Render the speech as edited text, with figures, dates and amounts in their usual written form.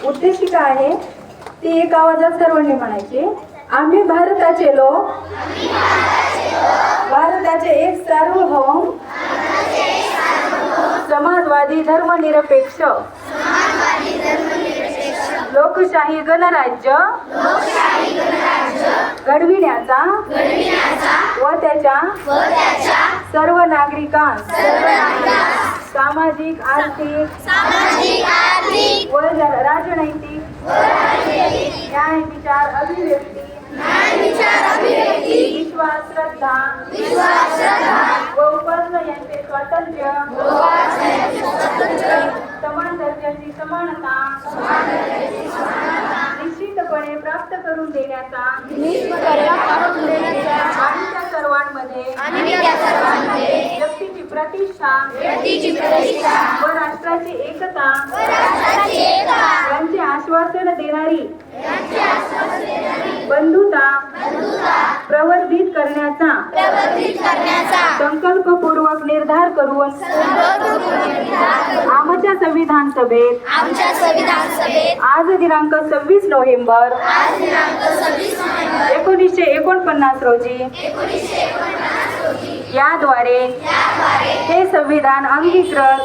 उद्देशिका आहे ती एक आवाजात सर्वांनी म्हणायची. आम्ही भारताचे लोक, भारताचे एक सार्वभौम समाजवादी धर्मनिरपेक्ष लोकशाही गणराज्य घडविण्याचा व त्याच्या सर्व नागरिकांस सामाजिक आर्थिक व राजनैतिक न्याय विचार अभिव्यक्ती विश्वास श्रद्धा व उपासना यांचे स्वातंत्र्य समान दर्जाची समानता निश्चितपणे प्राप्त करून देण्याचा आणि त्या सर्वांमध्ये व्यक्तीची प्रतिष्ठा व राष्ट्राची एकता यांचे आश्वासन देणारी बंधुता प्रवर्धित करण्याचा संकल्पपूर्वक निर्धार करून आमच्या संविधान सभेत आज दिनांक 26 नोव्हेंबर 1949 रोजी याद्वारे हे संविधान अंगीकृत